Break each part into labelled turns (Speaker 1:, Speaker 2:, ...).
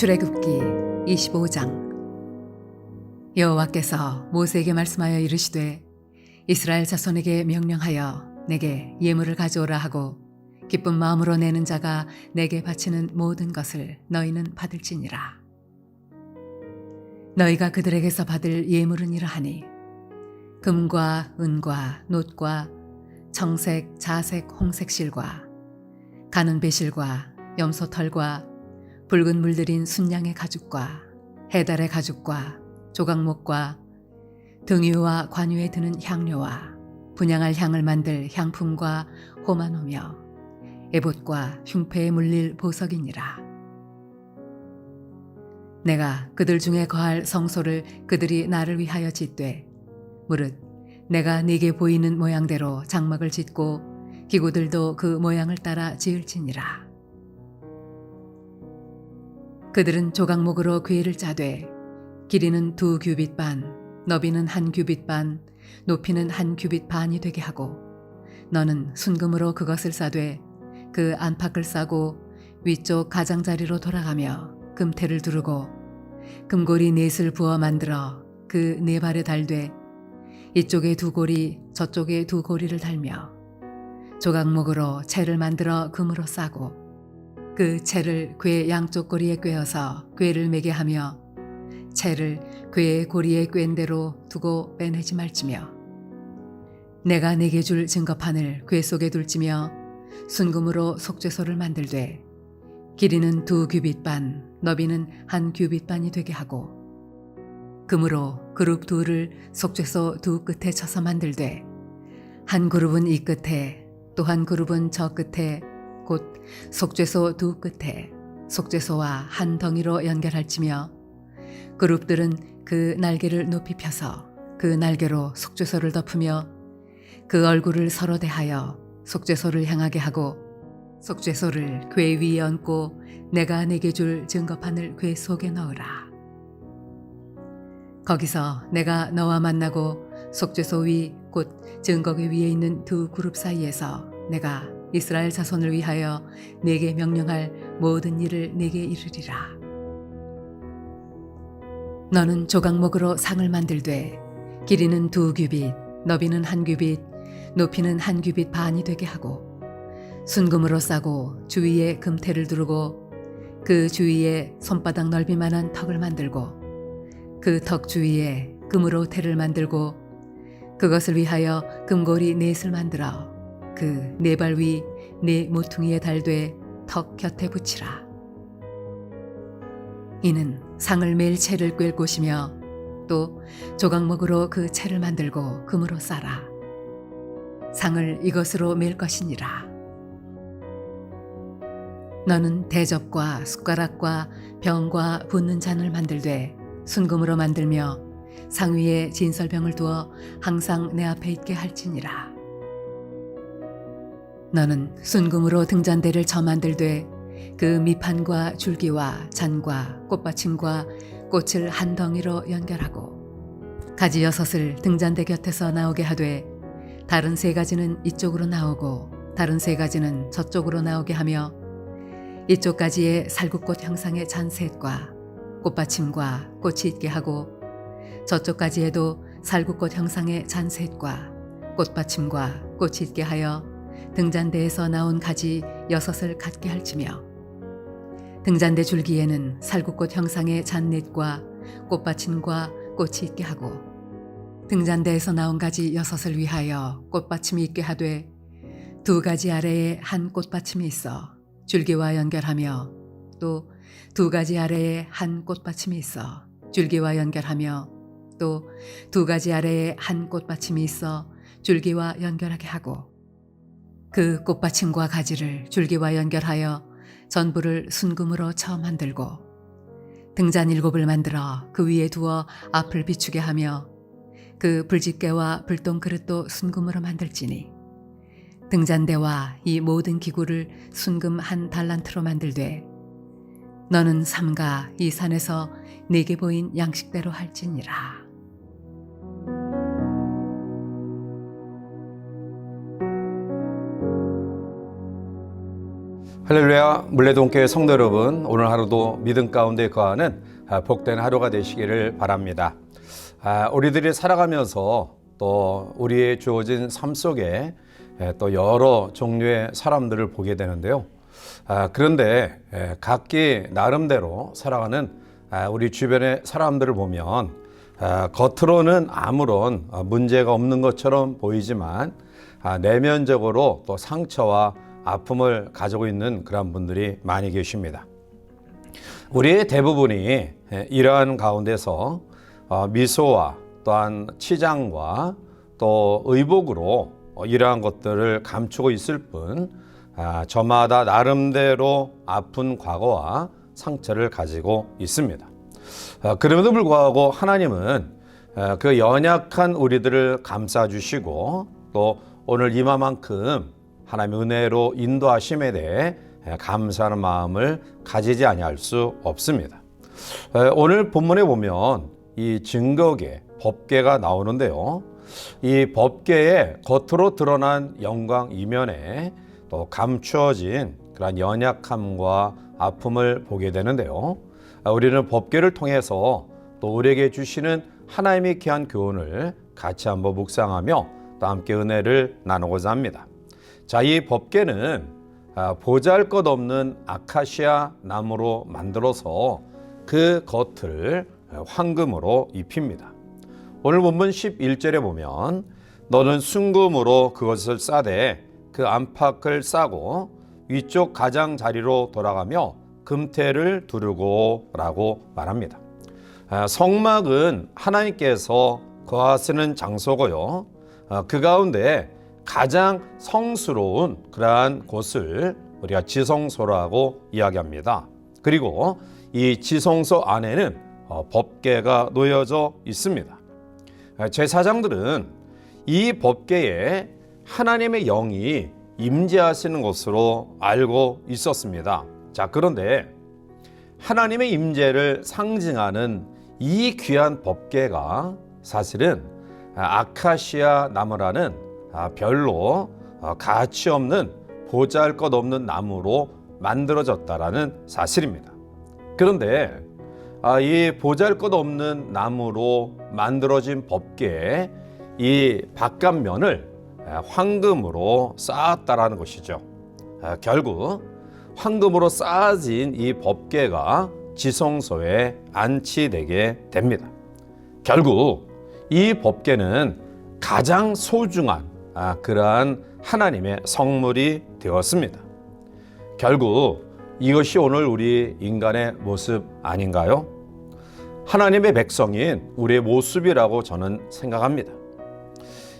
Speaker 1: 출애굽기 25장. 여호와께서 모세에게 말씀하여 이르시되 이스라엘 자손에게 명령하여 내게 예물을 가져오라 하고 기쁜 마음으로 내는 자가 내게 바치는 모든 것을 너희는 받을지니라. 너희가 그들에게서 받을 예물은 이러하니 금과 은과 놋과 청색, 자색, 홍색 실과 가는 배실과 염소털과 붉은 물들인 순양의 가죽과 해달의 가죽과 조각목과 등유와 관유에 드는 향료와 분향할 향을 만들 향품과 호마노며 에봇과 흉패에 물릴 보석이니라. 내가 그들 중에 거할 성소를 그들이 나를 위하여 짓되 무릇 내가 네게 보이는 모양대로 장막을 짓고 기구들도 그 모양을 따라 지을지니라. 그들은 조각목으로 궤를 짜되 길이는 2규빗 반, 너비는 1규빗 반, 높이는 1규빗 반이 되게 하고 너는 순금으로 그것을 싸되 그 안팎을 싸고 위쪽 가장자리로 돌아가며 금태를 두르고 금고리 넷을 부어 만들어 그 네 발에 달되 이쪽에 2고리 저쪽에 2고리를 달며 조각목으로 채를 만들어 금으로 싸고 그 채를 궤 양쪽 고리에 꿰어서 궤를 매게 하며 채를 궤의 고리에 꿰은 대로 두고 빼내지 말지며 내가 네게 줄 증거판을 궤 속에 둘지며 순금으로 속죄소를 만들되 길이는 2규빗 반, 너비는 1규빗 반이 되게 하고 금으로 그룹 둘을 속죄소 2 끝에 쳐서 만들되 한 그룹은 이 끝에 또 한 그룹은 저 끝에 곧 속죄소 2 끝에 속죄소와 한 덩이로 연결할지며 그룹들은 그 날개를 높이 펴서 그 날개로 속죄소를 덮으며 그 얼굴을 서로 대하여 속죄소를 향하게 하고 속죄소를 궤 위에 얹고 내가 네게 줄 증거판을 궤 속에 넣으라. 거기서 내가 너와 만나고 속죄소 위 곧 증거궤 위에 있는 2 그룹 사이에서 내가 이스라엘 자손을 위하여 네게 명령할 모든 일을 네게 이르리라. 너는 조각목으로 상을 만들되 길이는 2규빗, 너비는 1규빗, 높이는 1규빗 반이 되게 하고 순금으로 싸고 주위에 금태를 두르고 그 주위에 손바닥 넓이만한 턱을 만들고 그 턱 주위에 금으로 태를 만들고 그것을 위하여 금고리 넷을 만들어 그 네 발 위 네 모퉁이에 달되 턱 곁에 붙이라. 이는 상을 맬 채를 꿰을 곳이며 또 조각목으로 그 채를 만들고 금으로 싸라. 상을 이것으로 맬 것이니라. 너는 대접과 숟가락과 병과 붓는 잔을 만들되 순금으로 만들며 상 위에 진설병을 두어 항상 내 앞에 있게 할지니라. 너는 순금으로 등잔대를 쳐 만들되 그 밑판과 줄기와 잔과 꽃받침과 꽃을 한 덩이로 연결하고 가지 6을 등잔대 곁에서 나오게 하되 다른 3가지는 이쪽으로 나오고 다른 3가지는 저쪽으로 나오게 하며 이쪽 가지에 살구꽃 형상의 잔셋과 꽃받침과 꽃이 있게 하고 저쪽 가지에도 살구꽃 형상의 잔셋과 꽃받침과 꽃이 있게 하여 등잔대에서 나온 가지 6을 갖게 할지며 등잔대 줄기에는 살구꽃 형상의 잔넷과 꽃받침과 꽃이 있게 하고 등잔대에서 나온 가지 6을 위하여 꽃받침이 있게 하되 2 가지 아래에 한 꽃받침이 있어 줄기와 연결하며 또 2 가지 아래에 한 꽃받침이 있어 줄기와 연결하며 또 2 가지 아래에 한 꽃받침이 있어 줄기와 연결하게 하고 그 꽃받침과 가지를 줄기와 연결하여 전부를 순금으로 쳐 만들고 등잔 7을 만들어 그 위에 두어 앞을 비추게 하며 그 불집게와 불똥 그릇도 순금으로 만들지니 등잔대와 이 모든 기구를 순금 1 달란트로 만들되 너는 삼가 이 산에서 네게 보인 양식대로 할지니라.
Speaker 2: 할렐루야, 물레동교회 성도 여러분, 오늘 하루도 믿음 가운데 거하는 복된 하루가 되시기를 바랍니다. 우리들이 살아가면서 또 우리의 주어진 삶 속에 또 여러 종류의 사람들을 보게 되는데요. 그런데 각기 나름대로 살아가는 우리 주변의 사람들을 보면 겉으로는 아무런 문제가 없는 것처럼 보이지만 내면적으로 또 상처와 아픔을 가지고 있는 그런 분들이 많이 계십니다. 우리의 대부분이 이러한 가운데서 미소와 또한 치장과 또 의복으로 이러한 것들을 감추고 있을 뿐 저마다 나름대로 아픈 과거와 상처를 가지고 있습니다. 그럼에도 불구하고 하나님은 그 연약한 우리들을 감싸주시고 또 오늘 이마만큼 하나님의 은혜로 인도하심에 대해 감사하는 마음을 가지지 아니할 수 없습니다. 오늘 본문에 보면 이 증거계, 법계가 나오는데요. 이 법계의 겉으로 드러난 영광 이면에 또 감추어진 그런 연약함과 아픔을 보게 되는데요. 우리는 법계를 통해서 또 우리에게 주시는 하나님의 귀한 교훈을 같이 한번 묵상하며 또 함께 은혜를 나누고자 합니다. 자, 이 법궤는 보잘것없는 아카시아 나무로 만들어서 그 겉을 황금으로 입힙니다. 오늘 본문 11절에 보면 너는 순금으로 그것을 싸되 그 안팎을 싸고 위쪽 가장자리로 돌아가며 금태를 두르고 라고 말합니다. 성막은 하나님께서 거하시는 장소고요. 그 가운데 가장 성스러운 그러한 곳을 우리가 지성소라고 이야기합니다. 그리고 이 지성소 안에는 법궤가 놓여져 있습니다. 제사장들은 이 법궤에 하나님의 영이 임재하시는 것으로 알고 있었습니다. 자, 그런데 하나님의 임재를 상징하는 이 귀한 법궤가 사실은 아카시아 나무라는 별로 가치 없는 보잘것없는 나무로 만들어졌다라는 사실입니다. 그런데 이 보잘것없는 나무로 만들어진 법궤의 이 바깥면을 황금으로 쌓았다라는 것이죠. 결국 황금으로 쌓아진 이 법궤가 지성소에 안치되게 됩니다. 결국 이 법궤는 가장 소중한 그러한 하나님의 성물이 되었습니다. 결국 이것이 오늘 우리 인간의 모습 아닌가요? 하나님의 백성인 우리의 모습이라고 저는 생각합니다.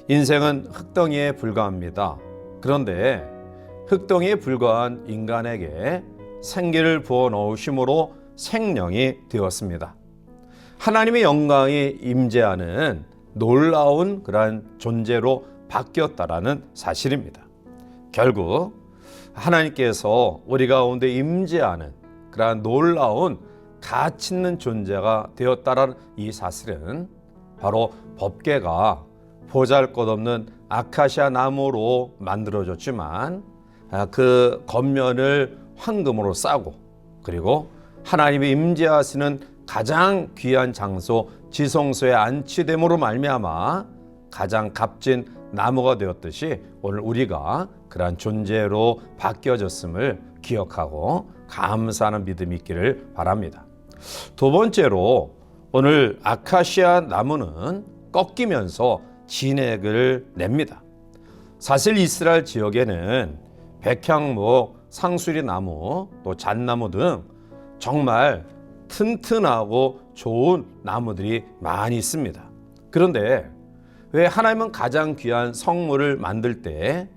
Speaker 2: 인생은 흙덩이에 불과합니다. 그런데 흙덩이에 불과한 인간에게 생기를 부어 넣으심으로 생명이 되었습니다. 하나님의 영광이 임재하는 놀라운 그러한 존재로 바뀌었다라는 사실입니다. 결국 하나님께서 우리 가운데 임재하는 그러한 놀라운 가치 있는 존재가 되었다라는 이 사실은 바로 법궤가 보잘것없는 아카시아 나무로 만들어졌지만 그 겉면을 황금으로 싸고 그리고 하나님이 임재하시는 가장 귀한 장소 지성소에 안치됨으로 말미암아 가장 값진 나무가 되었듯이 오늘 우리가 그러한 존재로 바뀌어졌음을 기억하고 감사하는 믿음이 있기를 바랍니다. 두 번째로 오늘 아카시아 나무는 꺾이면서 진액을 냅니다. 사실 이스라엘 지역에는 백향목, 상수리 나무, 또 잣나무 등 정말 튼튼하고 좋은 나무들이 많이 있습니다. 그런데 왜 하나님은 가장 귀한 성물을 만들 때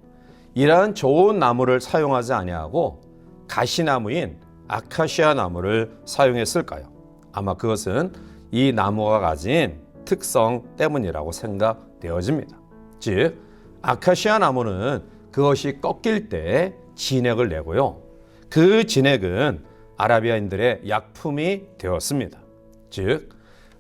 Speaker 2: 이러한 좋은 나무를 사용하지 아니하고 가시나무인 아카시아 나무를 사용했을까요? 아마 그것은 이 나무가 가진 특성 때문이라고 생각되어집니다. 즉 아카시아 나무는 그것이 꺾일 때 진액을 내고요. 그 진액은 아라비아인들의 약품이 되었습니다. 즉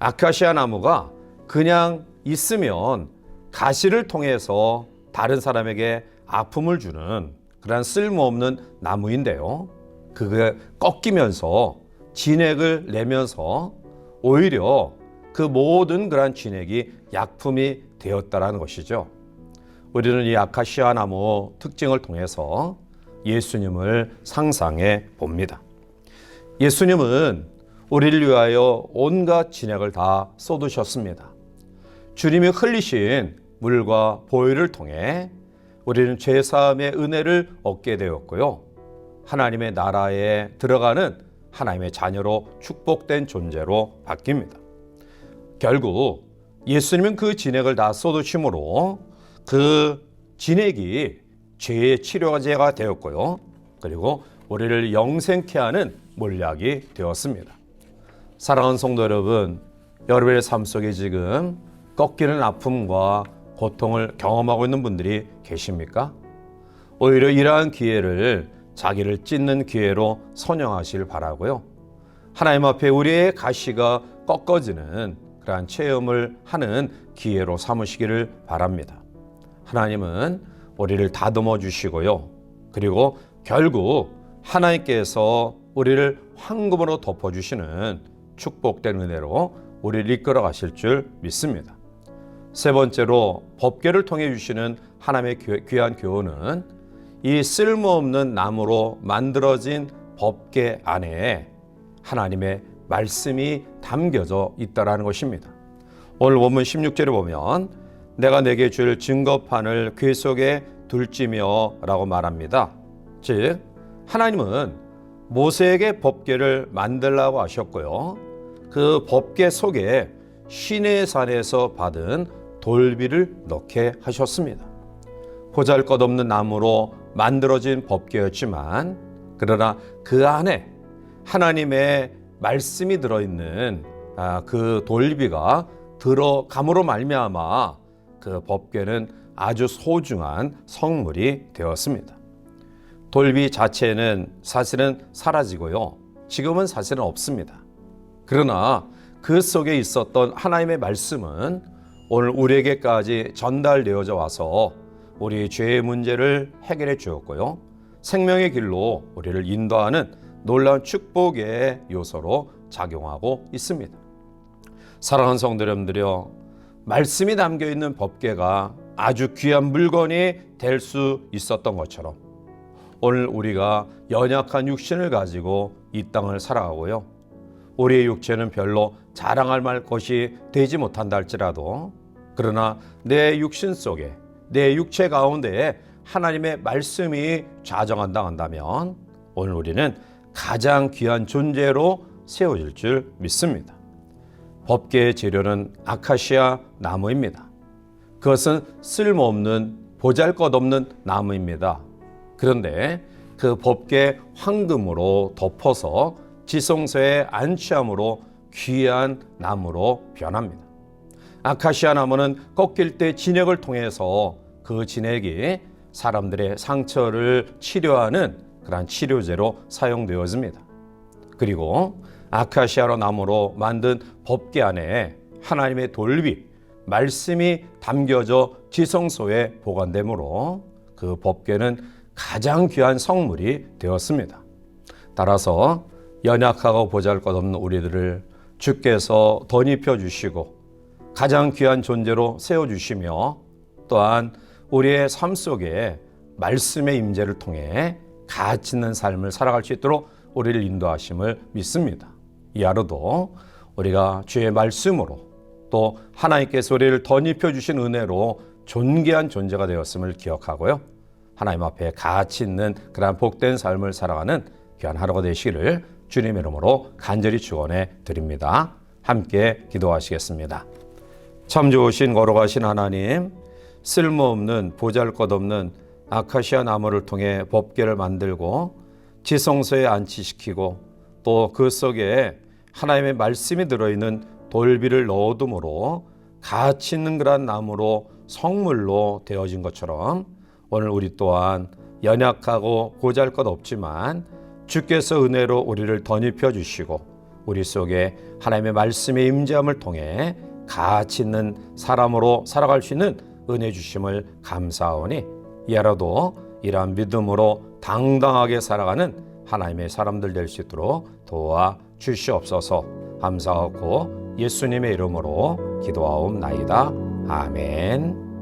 Speaker 2: 아카시아 나무가 그냥 있으면 가시를 통해서 다른 사람에게 아픔을 주는 그런 쓸모없는 나무인데요. 그게 꺾이면서 진액을 내면서 오히려 그 모든 그런 진액이 약품이 되었다라는 것이죠. 우리는 이 아카시아 나무 특징을 통해서 예수님을 상상해 봅니다. 예수님은 우리를 위하여 온갖 진액을 다 쏟으셨습니다. 주님이 흘리신 물과 보혈을 통해 우리는 죄사함의 은혜를 얻게 되었고요. 하나님의 나라에 들어가는 하나님의 자녀로 축복된 존재로 바뀝니다. 결국 예수님은 그 진액을 다 쏟으심으로 그 진액이 죄의 치료제가 되었고요. 그리고 우리를 영생케 하는 몰약이 되었습니다. 사랑하는 성도 여러분, 여러분의 삶 속에 지금 꺾이는 아픔과 고통을 경험하고 있는 분들이 계십니까? 오히려 이러한 기회를 자기를 찢는 기회로 선영하시길 바라고요. 하나님 앞에 우리의 가시가 꺾어지는 그러한 체험을 하는 기회로 삼으시기를 바랍니다. 하나님은 우리를 다듬어 주시고요. 그리고 결국 하나님께서 우리를 황금으로 덮어주시는 축복된 은혜로 우리를 이끌어 가실 줄 믿습니다. 세 번째로 법궤를 통해 주시는 하나님의 귀한 교훈은 이 쓸모없는 나무로 만들어진 법궤 안에 하나님의 말씀이 담겨져 있다라는 것입니다. 오늘 본문 16절에 보면 내가 내게 줄 증거판을 귀 속에 둘지며 라고 말합니다. 즉 하나님은 모세에게 법궤를 만들라고 하셨고요. 그 법궤 속에 시내산에서 받은 돌비를 넣게 하셨습니다. 보잘것없는 나무로 만들어진 법궤였지만 그러나 그 안에 하나님의 말씀이 들어있는 그 돌비가 들어감으로 말미암아 그 법궤는 아주 소중한 성물이 되었습니다. 돌비 자체는 사실은 사라지고요. 지금은 사실은 없습니다. 그러나 그 속에 있었던 하나님의 말씀은 오늘 우리에게까지 전달되어져 와서 우리 죄의 문제를 해결해 주었고요. 생명의 길로 우리를 인도하는 놀라운 축복의 요소로 작용하고 있습니다. 사랑하는 성도 여러분들이요, 말씀이 담겨있는 법궤가 아주 귀한 물건이 될 수 있었던 것처럼 오늘 우리가 연약한 육신을 가지고 이 땅을 살아가고요. 우리의 육체는 별로 자랑할 만 것이 되지 못한다 할지라도 그러나 내 육신 속에 내 육체 가운데에 하나님의 말씀이 좌정한다 한다면 오늘 우리는 가장 귀한 존재로 세워질 줄 믿습니다. 법궤의 재료는 아카시아 나무입니다. 그것은 쓸모없는 보잘것없는 나무입니다. 그런데 그 법궤 황금으로 덮어서 지성소에 안치함으로 귀한 나무로 변합니다. 아카시아 나무는 꺾일 때 진액을 통해서 그 진액이 사람들의 상처를 치료하는 그러한 치료제로 사용되어집니다. 그리고 아카시아 나무로 만든 법궤 안에 하나님의 돌비, 말씀이 담겨져 지성소에 보관되므로 그 법궤는 가장 귀한 성물이 되었습니다. 따라서 연약하고 보잘것없는 우리들을 주께서 덧입혀 주시고 가장 귀한 존재로 세워주시며 또한 우리의 삶 속에 말씀의 임재를 통해 가치 있는 삶을 살아갈 수 있도록 우리를 인도하심을 믿습니다. 이 하루도 우리가 주의 말씀으로 또 하나님께서 우리를 덧입혀 주신 은혜로 존귀한 존재가 되었음을 기억하고요. 하나님 앞에 가치 있는 그러한 복된 삶을 살아가는 귀한 하루가 되시기를 주님의 이름으로 간절히 축원해 드립니다. 함께 기도하시겠습니다. 참 좋으신 거룩하신 하나님, 쓸모없는 보잘것없는 아카시아 나무를 통해 법궤를 만들고 지성소에 안치시키고 또 그 속에 하나님의 말씀이 들어있는 돌비를 넣어둠으로 가치 있는 그런 나무로 성물로 되어진 것처럼 오늘 우리 또한 연약하고 보잘것없지만 주께서 은혜로 우리를 덧입혀 주시고 우리 속에 하나님의 말씀의 임재함을 통해 가치 있는 사람으로 살아갈 수 있는 은혜 주심을 감사하오니 이 하루도 이러한 믿음으로 당당하게 살아가는 하나님의 사람들 될 수 있도록 도와 주시옵소서. 감사하고 예수님의 이름으로 기도하옵나이다. 아멘.